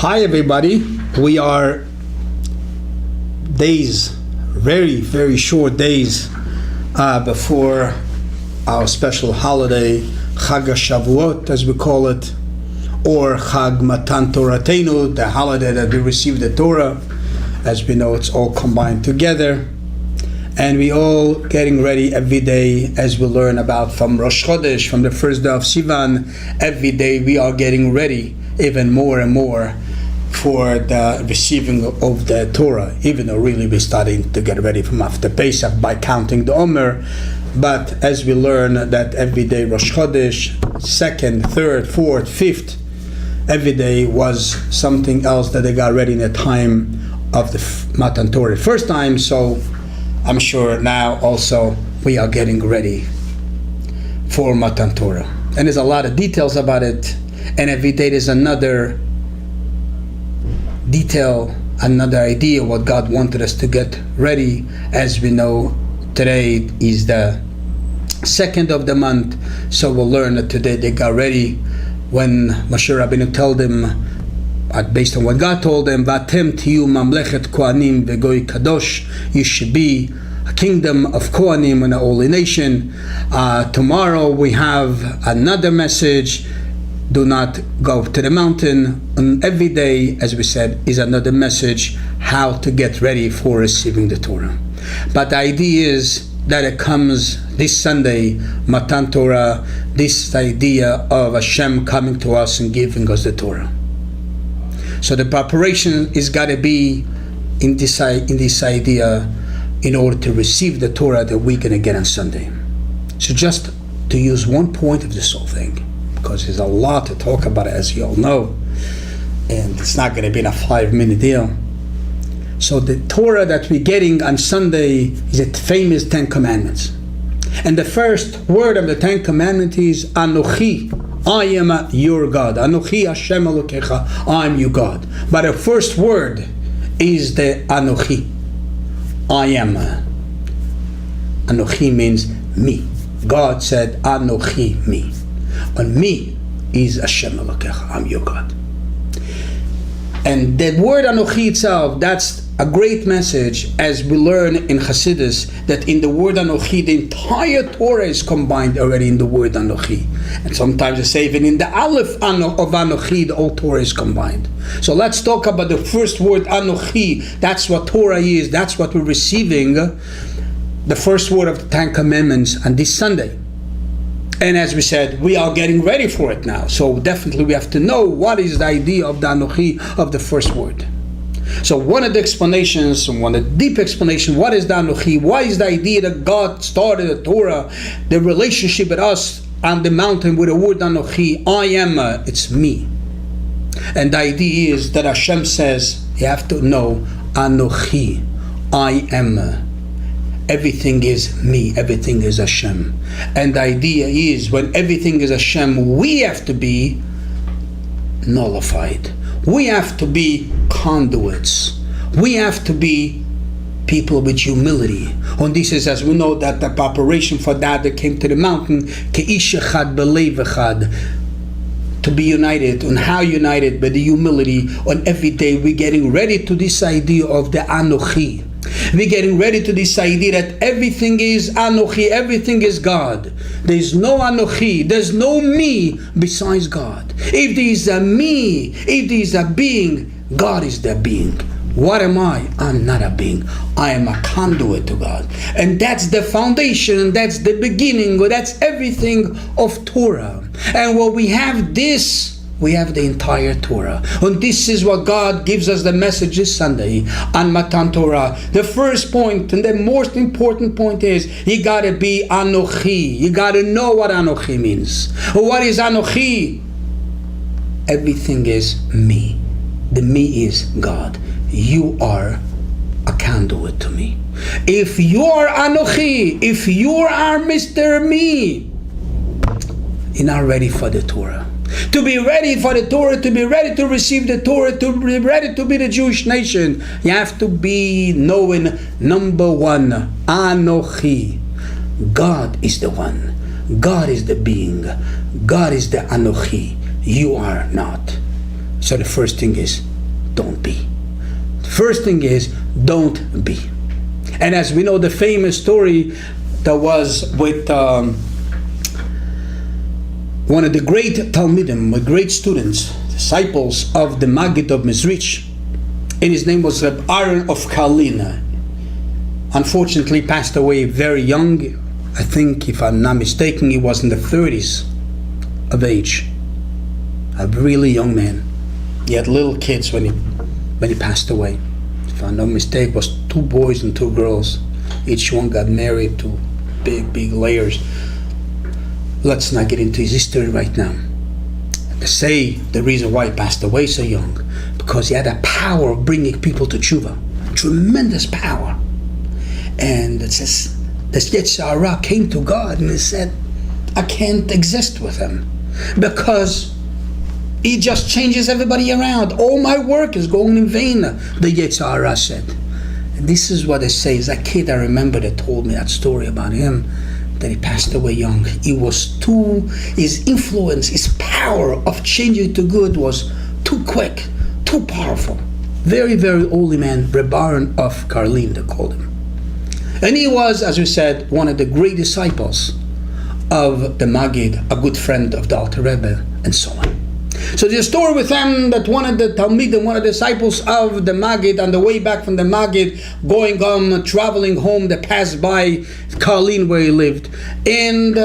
Hi everybody, we are days, very, very short days before our special holiday, Chag Shavuot as we call it, or Chag Matan Toratenu, the holiday that we receive the Torah. As we know, it's all combined together. And we all getting ready every day as we learn about from Rosh Chodesh, from the first day of Sivan. Every day we are getting ready even more and more for the receiving of the Torah, even though really we're starting to get ready from after Pesach by counting the Omer. But as we learn that every day Rosh Chodesh, second, third, fourth, fifth, every day was something else that they got ready in the time of the Matan Torah first time. So I'm sure now also we are getting ready for Matan Torah. And there's a lot of details about it. And every day there's another detail, another idea what God wanted us to get ready. As we know, today is the second of the month. So we'll learn that today they got ready when Moshe Rabbeinu told them, based on what God told them, "Vatem tiyu mamlechet kohanim vegoy kadosh," you should be a kingdom of kohanim and a holy nation. Tomorrow we have another message. Do not go to the mountain. And every day, as we said, is another message how to get ready for receiving the Torah. But the idea is that it comes this Sunday, Matan Torah, this idea of Hashem coming to us and giving us the Torah. So the preparation is got to be in this idea in order to receive the Torah that we're going to get on Sunday. So just to use one point of this whole thing, because there's a lot to talk about, as you all know, and it's not going to be in a 5-minute deal. So the Torah that we're getting on Sunday is a famous 10 Commandments. And the first word of the 10 Commandments is Anochi, I am your God. Anochi Hashem Elokecha, I am your God. But the first word is the Anochi, I am. Anochi means me. God said Anochi, me. And me is Hashem Elokecha, I'm your God. And the word Anochi itself, that's a great message, as we learn in Chassidus, that in the word Anochi, the entire Torah is combined already in the word Anochi. And sometimes they say even in the Aleph of Anochi, the whole Torah is combined. So let's talk about the first word Anochi. That's what Torah is. That's what we're receiving, the first word of the 10 Commandments on this Sunday. And as we said, we are getting ready for it now. So definitely we have to know what is the idea of the Anochi, of the first word. So one of the explanations, one of the deep explanations, what is the Anochi? Why is the idea that God started the Torah, the relationship with us on the mountain with the word Anochi, I am, it's me. And the idea is that Hashem says, you have to know, Anochi, I am. Everything is me, everything is Hashem. And the idea is, when everything is Hashem, we have to be nullified. We have to be conduits. We have to be people with humility. And this is, as we know, that the preparation for that came to the mountain, Ke'ish echad b'leiv echad, to be united. And how united? By the humility. On every day we're getting ready to this idea of the Anochi. We're getting ready to this idea that everything is Anochi, everything is God. There's no Anochi, there's no me besides God. If there is a me, if there is a being, God is the being. What am I? I'm not a being. I am a conduit to God. And that's the foundation, that's the beginning, that's everything of Torah. And when we have this, we have the entire Torah. And this is what God gives us the message this Sunday on Matan Torah. The first point and the most important point is, you gotta be Anochi. You gotta know what Anochi means. What is Anochi? Everything is me. The me is God. You are a conduit to me. If you are Anochi, if you are Mr. Me, you're not ready for the Torah. To be ready for the Torah, to be ready to receive the Torah, to be ready to be the Jewish nation, you have to be knowing, number one, Anochi. God is the one. God is the being. God is the Anochi. You are not. So the first thing is, don't be. The first thing is, don't be. And as we know, the famous story that was with one of the great Talmidim, with great students, disciples of the Maggid of Mezrich, and his name was Reb Aaron of Karlin. Unfortunately, passed away very young. I think, if I'm not mistaken, he was in the 30s of age. A really young man. He had little kids when he passed away. If I'm not mistaken, it was 2 boys and 2 girls. Each one got married to big layers. Let's not get into his history right now. They say the reason why he passed away so young, because he had a power of bringing people to tshuva. Tremendous power. And it says, this Yetzer Hara came to God and he said, I can't exist with him because he just changes everybody around. All my work is going in vain, the Yetzer Hara said. And this is what they say. As a kid, I remember they told me that story about him, that he passed away young. His influence, his power of changing to good was too quick, too powerful. Very, very holy man, Reb Aaron of Karlin, they called him. And he was, as we said, one of the great disciples of the Maggid, a good friend of the Alter Rebbe, and so on. So there's a story with them that one of the Talmidim, one of the disciples of the Maggid, on the way back from the Maggid, going on, traveling home, they passed by Karlin where he lived, and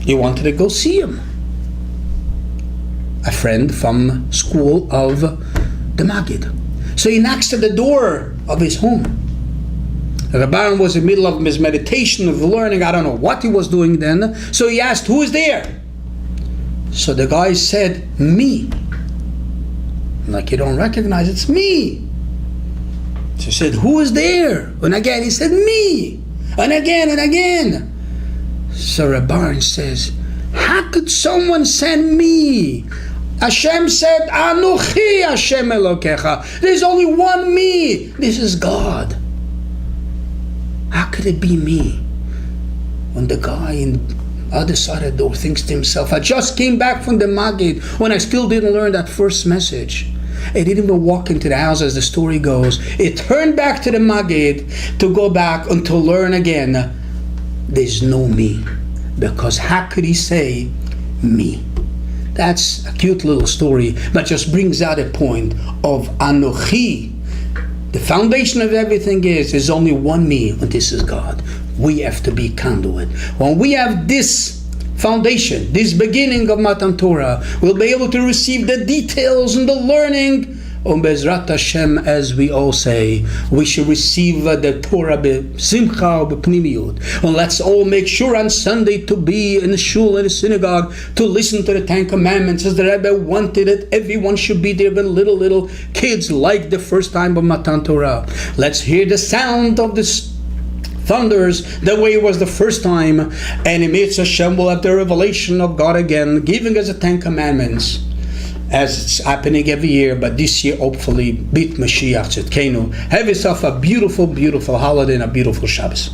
he wanted to go see him. A friend from school of the Maggid. So he knocks at the door of his home. Rabbi Aaron was in the middle of his meditation, of learning, I don't know what he was doing then. So he asked, who is there? So the guy said, me. Like, you don't recognize, it's me. So he said, who is there? And again he said, me. And again and again. So Rabbi Aaron says, how could someone send me? Hashem said, Anochi Hashem Elokecha. There's only one me. This is God. How could it be me? When the guy on the other side of the door thinks to himself, I just came back from the Maggid when I still didn't learn that first message. It didn't even walk into the house, as the story goes. It turned back to the Maggid to go back and to learn again. There's no me. Because how could he say me? That's a cute little story, but just brings out a point of Anochi. The foundation of everything is there's only one me, and this is God. We have to be conduit. When we have this foundation, this beginning of Matan Torah, we'll be able to receive the details and the learning. Bezrat Hashem, as we all say, we should receive the Torah b'simcha b'pnimiyut. And let's all make sure on Sunday to be in the shul, in the synagogue, to listen to the 10 Commandments, as the Rebbe wanted it. Everyone should be there, even little kids, like the first time of Matan Torah. Let's hear the sound of the thunders the way it was the first time, and in Mitzvah Hashem will have the revelation of God again, giving us the 10 Commandments, as it's happening every year, but this year hopefully Bit Mashiach Tzidkenu. Have yourself a beautiful holiday and a beautiful Shabbos.